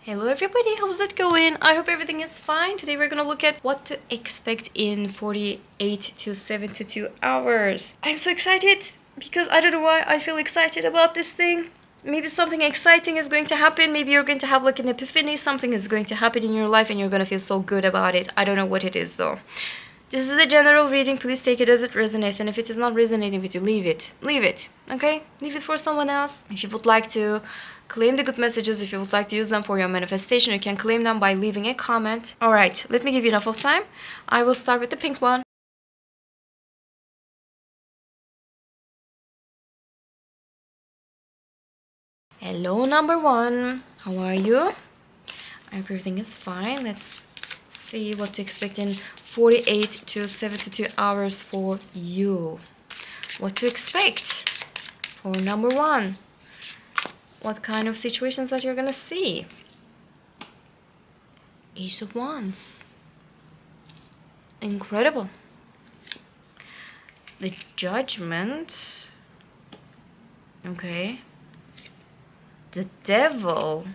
Hello everybody, how's it going? I hope everything is fine. Today we're gonna look at what to expect in 48 to 72 hours. I'm so excited because I don't know why I feel excited about this thing. Maybe something exciting is going to happen. Maybe you're going to have like an epiphany. Something is going to happen in your life and you're gonna feel so good about it. I don't know what it is though. This is a general reading. Please take it as it resonates, and if it is not resonating with you, leave it. Leave it, okay? Leave it for someone else. If you would like to claim the good messages, if you would like to use them for your manifestation, you can claim them by leaving a comment. Alright, let me give you enough of time. I will start with the pink one. Hello, number one. How are you? I hope everything is fine. Let's see what to expect in 48 to 72 hours for you. What to expect for number one. What kind of situations that you're gonna see? Ace of Wands. Incredible. The Judgment. Okay. The Devil.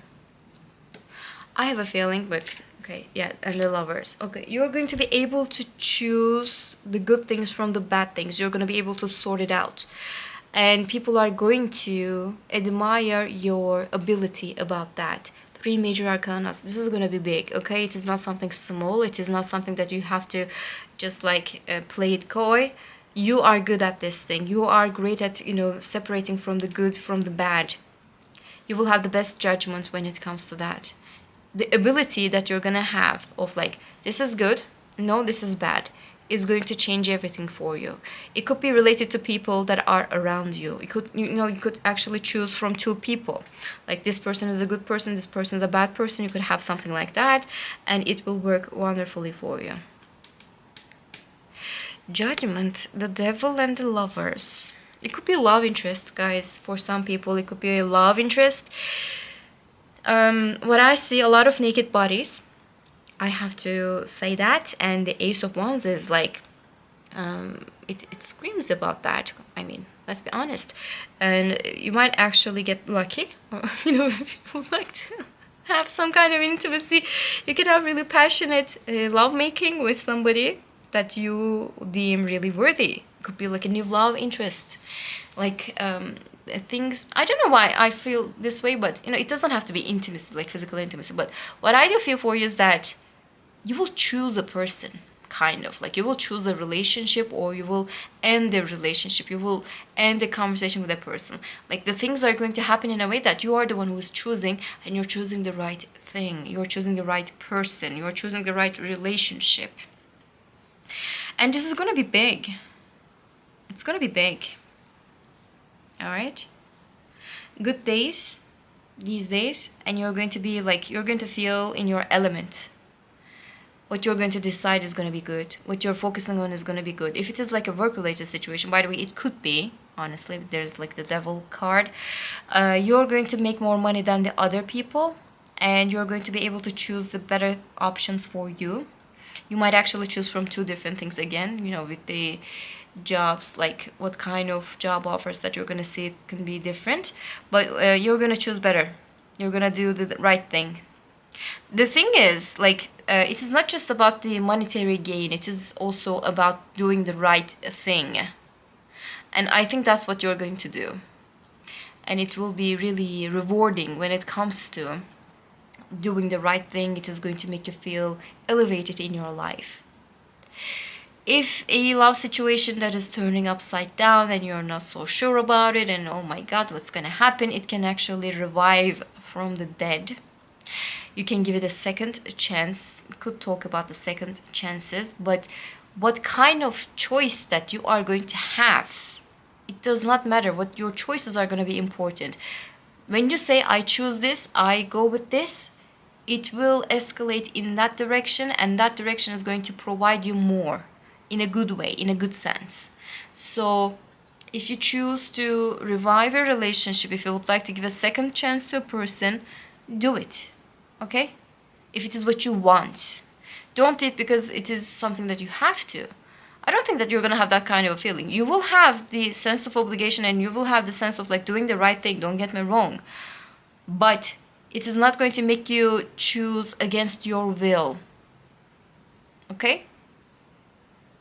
I have a feeling, but okay, yeah, and the Lovers. Okay, you're going to be able to choose the good things from the bad things. You're going to be able to sort it out. And people are going to admire your ability about that. 3 major arcana. This is going to be big, okay? It is not something small. It is not something that you have to just like play it coy. You are good at this thing. You are great at, separating from the good from the bad. You will have the best judgment when it comes to that. The ability that you're gonna have of like, this is good, no, this is bad, is going to change everything for you. It could be related to people that are around you. It could, you could actually choose from 2 people. Like, this person is a good person, this person is a bad person. You could have something like that, and it will work wonderfully for you. Judgment, the Devil, and the Lovers. It could be love interest, guys. For some people, it could be a love interest. What I see, a lot of naked bodies. I have to say that. And the Ace of Wands is like, it screams about that. I mean, let's be honest. And you might actually get lucky. Or, if you would like to have some kind of intimacy, you could have really passionate lovemaking with somebody that you deem really worthy. It could be like a new love interest. Like, things, I don't know why I feel this way, but it doesn't have to be intimacy, like physical intimacy. But what I do feel for you is that you will choose a person, kind of like you will choose a relationship, or you will end the relationship, you will end the conversation with a person. Like, the things are going to happen in a way that you are the one who is choosing, and you're choosing the right thing, you're choosing the right person, you're choosing the right relationship. And this is going to be big. It's going to be big. All right, good days these days, and you're going to be like, you're going to feel in your element. What you're going to decide is going to be good. What you're focusing on is going to be good. If it is like a work related situation, by the way, it could be, honestly, there's like the Devil card. You're going to make more money than the other people, and you're going to be able to choose the better options for you. You might actually choose from 2 different things again, with the jobs, like what kind of job offers that you're going to see, it can be different, but you're going to choose better. You're going to do the right thing. The thing is, like, it is not just about the monetary gain, it is also about doing the right thing. And I think that's what you're going to do. And it will be really rewarding when it comes to doing the right thing. It is going to make you feel elevated in your life. If a love situation that is turning upside down and you're not so sure about it, and oh my god, what's gonna happen, it can actually revive from the dead. You can give it a second chance. We could talk about the second chances, but what kind of choice that you are going to have, it does not matter. What your choices are going to be important. When you say, I choose this, I go with this, it will escalate in that direction, and that direction is going to provide you more, in a good way, in a good sense. So if you choose to revive a relationship, if you would like to give a second chance to a person, do it, okay? If it is what you want. Don't do it because it is something that you have to. I don't think that you're going to have that kind of a feeling. You will have the sense of obligation, and you will have the sense of like doing the right thing, don't get me wrong. But It is not going to make you choose against your will. Okay?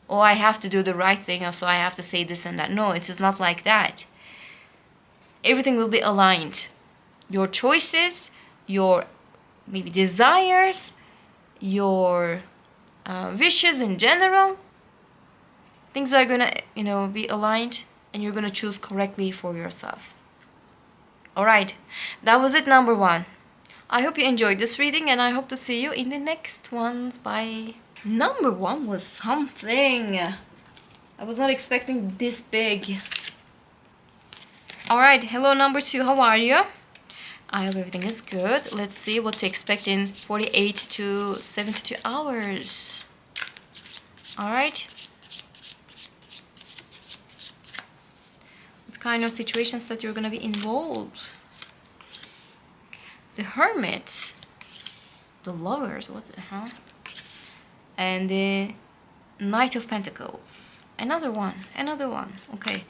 Oh, I have to do the right thing, so I have to say this and that. No, it is not like that. Everything will be aligned. Your choices, your maybe desires, your wishes in general, things are gonna, be aligned, and you're gonna choose correctly for yourself. All right, that was it, number 1. I hope you enjoyed this reading, and I hope to see you in the next ones. Bye. Number 1 was something. I was not expecting this big. All right, hello, number 2. How are you? I hope everything is good. Let's see what to expect in 48 to 72 hours. All right. What kind of situations that you're going to be involved? The Hermit. The Lovers. What the hell? And the Knight of Pentacles. Another one. Okay.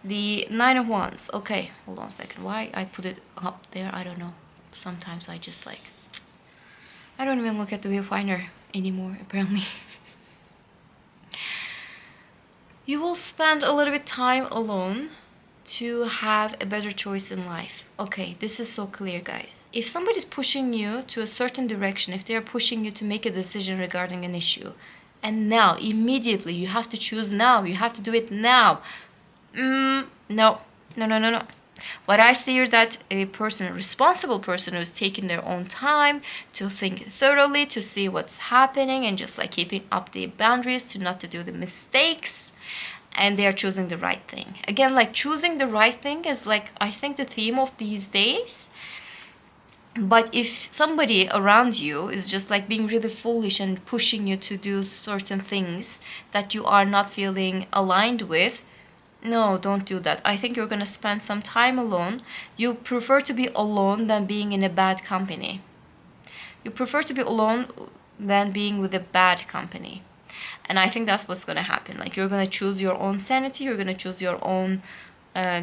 The Nine of Wands. Okay, hold on a second. Why I put it up there, I don't know. Sometimes I just I don't even look at the viewfinder anymore, apparently. You will spend a little bit time alone to have a better choice in life. Okay, this is so clear, guys. If somebody's pushing you to a certain direction, if they're pushing you to make a decision regarding an issue, and now, immediately, you have to choose now, you have to do it now. No. What I see is that a responsible person who is taking their own time to think thoroughly, to see what's happening, and just keeping up the boundaries, to not to do the mistakes, and they are choosing the right thing. Again, choosing the right thing is I think the theme of these days. But if somebody around you is just being really foolish and pushing you to do certain things that you are not feeling aligned with, no, don't do that. I think you're going to spend some time alone. You prefer to be alone than being in a bad company. You prefer to be alone than being with a bad company. And I think that's what's going to happen. You're going to choose your own sanity. You're going to choose your own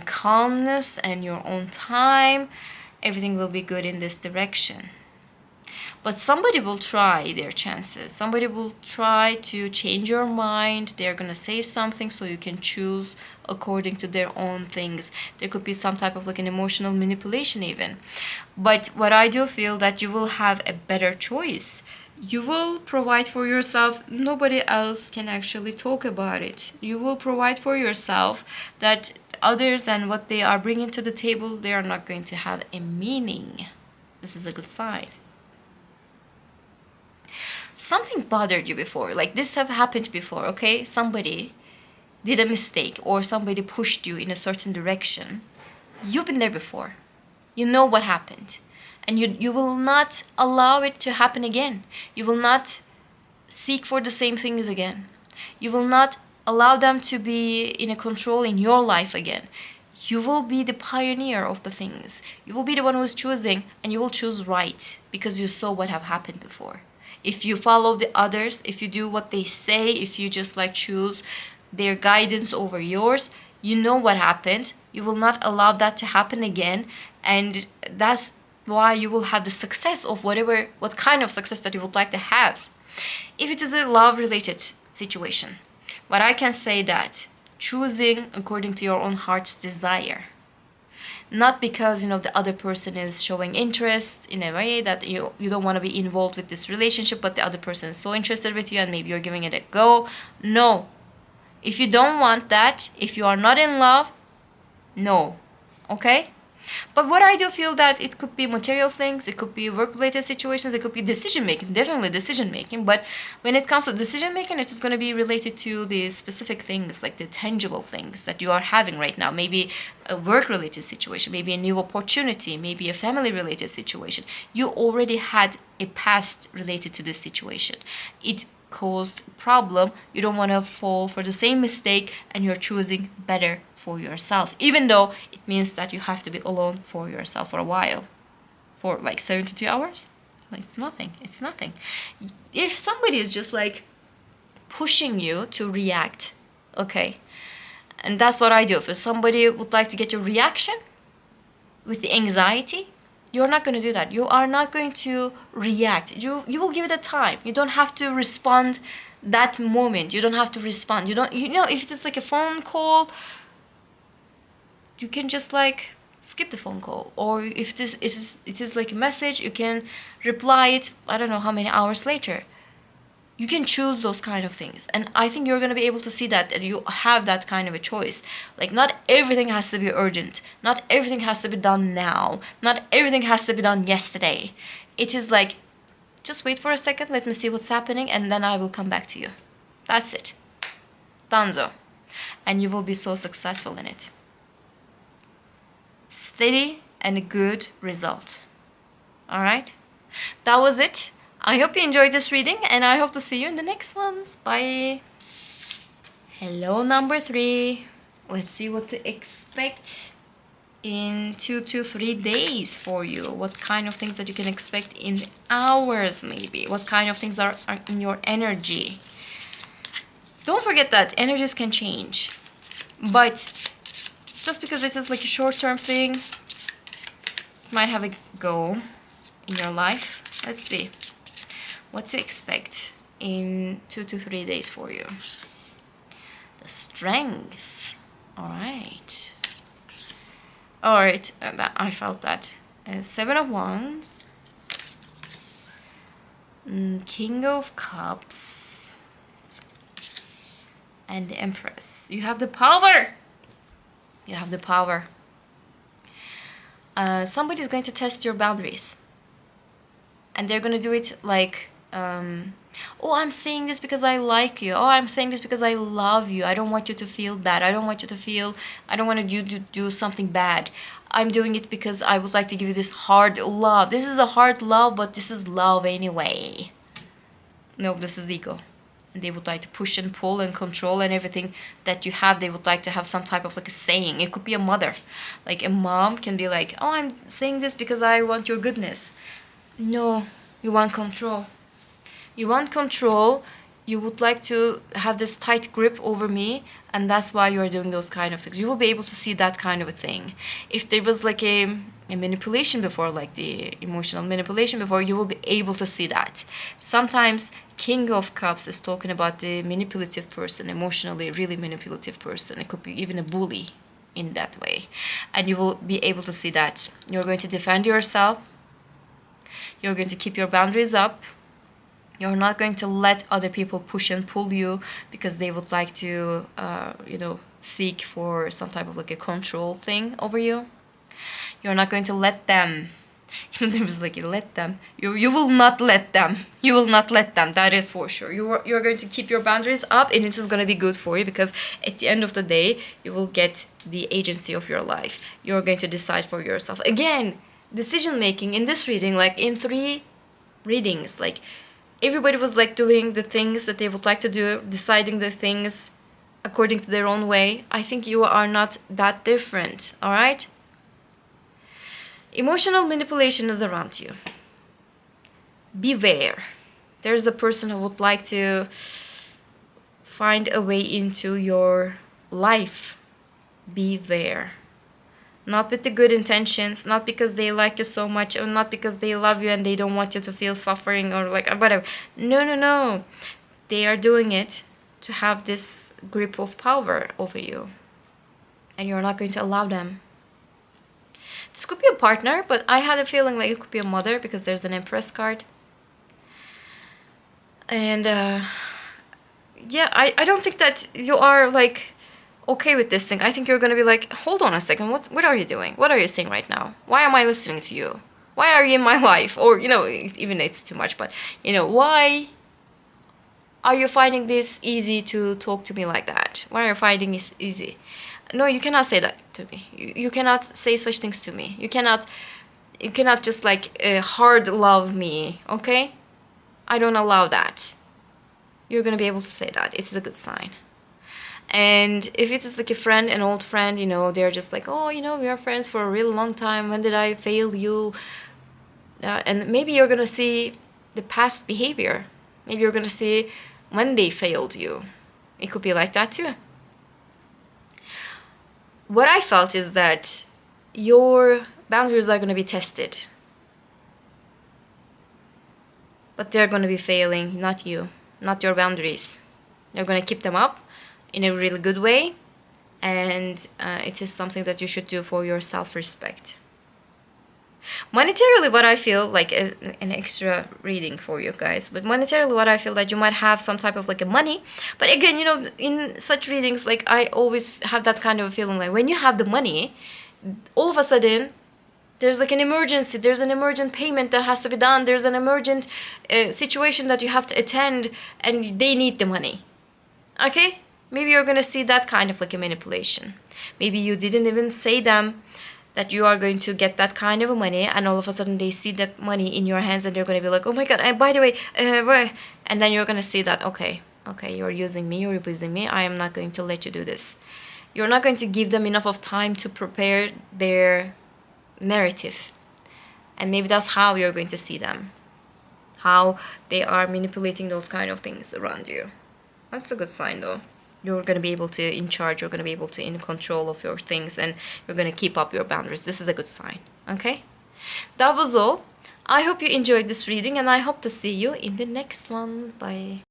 calmness and your own time. Everything will be good in this direction. But somebody will try their chances. Somebody will try to change your mind. They're going to say something so you can choose according to their own things. There could be some type of an emotional manipulation even. But what I do feel that you will have a better choice. You will provide for yourself. Nobody else can actually talk about it. You will provide for yourself that others and what they are bringing to the table, they are not going to have a meaning. This is a good sign. Something bothered you before. This have happened before, okay? Somebody did a mistake or somebody pushed you in a certain direction. You've been there before. You know what happened. And you will not allow it to happen again. You will not seek for the same things again. You will not allow them to be in a control in your life again. You will be the pioneer of the things. You will be the one who is choosing, and you will choose right because you saw what have happened before. If you follow the others, if you do what they say, if you just choose their guidance over yours, you know what happened. You will not allow that to happen again, and that's why you will have the success of what kind of success that you would like to have. If it is a love-related situation, what I can say that choosing according to your own heart's desire, not because the other person is showing interest in a way that you don't want to be involved with this relationship, but the other person is so interested with you and maybe you're giving it a go. No, if you don't want that, if you are not in love, no. Okay? But what I do feel that it could be material things, it could be work-related situations, it could be decision-making, definitely decision-making. But when it comes to decision-making, it is going to be related to the specific things, the tangible things that you are having right now. Maybe a work-related situation, maybe a new opportunity, maybe a family-related situation. You already had a past related to this situation. It caused problem. You don't want to fall for the same mistake, and you're choosing better for yourself, even though it means that you have to be alone for yourself for a while, for 72 hours. It's nothing. If somebody is just pushing you to react, okay, and that's what I do. If somebody would like to get your reaction with the anxiety, You're not going to do that. You are not going to react. You will give it a time. You don't have to respond that moment. You don't have to respond. You know, if it's like a phone call, you can just like skip the phone call. Or if it is like a message, you can reply it, I don't know how many hours later. You can choose those kind of things. And I think you're going to be able to see that, and you have that kind of a choice. Like, not everything has to be urgent. Not everything has to be done now. Not everything has to be done yesterday. It is like, just wait for a second, let me see what's happening, and then I will come back to you. That's it. Danzo. And you will be so successful in it. Steady and good result. Alright? That was it. I hope you enjoyed this reading, and I hope to see you in the next ones. Bye. Hello, number 3. Let's see what to expect in 2 to 3 days for you. What kind of things that you can expect in hours, maybe. What kind of things are in your energy. Don't forget that energies can change. But just because it is like a short-term thing, it might have a go in your life. Let's see what to expect in 2 to 3 days for you. The Strength. All right. I felt that. 7 of Wands. King of Cups. And the Empress. You have the power. You have the power. Somebody's going to test your boundaries. And they're going to do it like, oh, I'm saying this because I like you. Oh, I'm saying this because I love you. I don't want you to feel bad. I don't want you to do something bad. I'm doing it because I would like to give you this hard love. This is a hard love, but this is love anyway. No, this is ego. And they would like to push and pull and control, and everything that you have, they would like to have some type of like a saying. It could be a mother. Like a mom can be like, oh, I'm saying this because I want your goodness. No, you want control. You want control. You would like to have this tight grip over me, and that's why you're doing those kind of things. You will be able to see that kind of a thing. If there was like a manipulation before, like the emotional manipulation before, you will be able to see that. Sometimes King of Cups is talking about the manipulative person, emotionally really manipulative person. It could be even a bully in that way. And you will be able to see that. You're going to defend yourself. You're going to keep your boundaries up. You're not going to let other people push and pull you because they would like to, seek for some type of like a control thing over you. You're not going to let them. There was like, you let them. You will not let them. You will not let them. That is for sure. You're going to keep your boundaries up, and it is going to be good for you because at the end of the day, you will get the agency of your life. You're going to decide for yourself. Again, decision making in this reading, like in 3 readings, like everybody was like doing the things that they would like to do, deciding the things according to their own way. I think you are not that different, all right? Emotional manipulation is around you. Beware. There's a person who would like to find a way into your life. Beware. Not with the good intentions, not because they like you so much, or not because they love you and they don't want you to feel suffering or like whatever. No. They are doing it to have this grip of power over you. And you're not going to allow them. This could be a partner, but I had a feeling like it could be a mother because there's an Empress card. And I don't think that you are like okay with this thing. I think you're going to be like, hold on a second, what are you doing? What are you saying right now? Why am I listening to you? Why are you in my life? Or, even it's too much, but, why are you finding this easy to talk to me like that? Why are you finding this easy? No, you cannot say that to me. You cannot say such things to me. You cannot just like hard love me, okay? I don't allow that. You're going to be able to say that. It's a good sign. And if it is like a friend, an old friend, they're just like, oh, we are friends for a really long time. When did I fail you? And maybe you're going to see the past behavior. Maybe you're going to see when they failed you. It could be like that too. What I felt is that your boundaries are going to be tested. but they're going to be failing, not you, not your boundaries. You're going to keep them up in a really good way, and it is something that you should do for your self-respect. Monetarily, what I feel like an extra reading for you guys, but monetarily, what I feel that you might have some type of like a money. But again, you know, in such readings, like I always have that kind of a feeling like when you have the money, all of a sudden there's like an emergency, there's an emergent payment that has to be done, there's an emergent situation that you have to attend, and they need the money. Okay, maybe you're gonna see that kind of like a manipulation. Maybe you didn't even say them that you are going to get that kind of money, and all of a sudden they see that money in your hands and they're going to be like, oh my god, by the way, and then you're going to see that, okay, you're using me, you're abusing me, I am not going to let you do this. You're not going to give them enough of time to prepare their narrative, and maybe that's how you're going to see them, how they are manipulating those kind of things around you. That's a good sign though. You're going to be able to in charge, you're going to be able to in control of your things, and you're going to keep up your boundaries. This is a good sign. Okay, that was all. I hope you enjoyed this reading, and I hope to see you in the next one. Bye.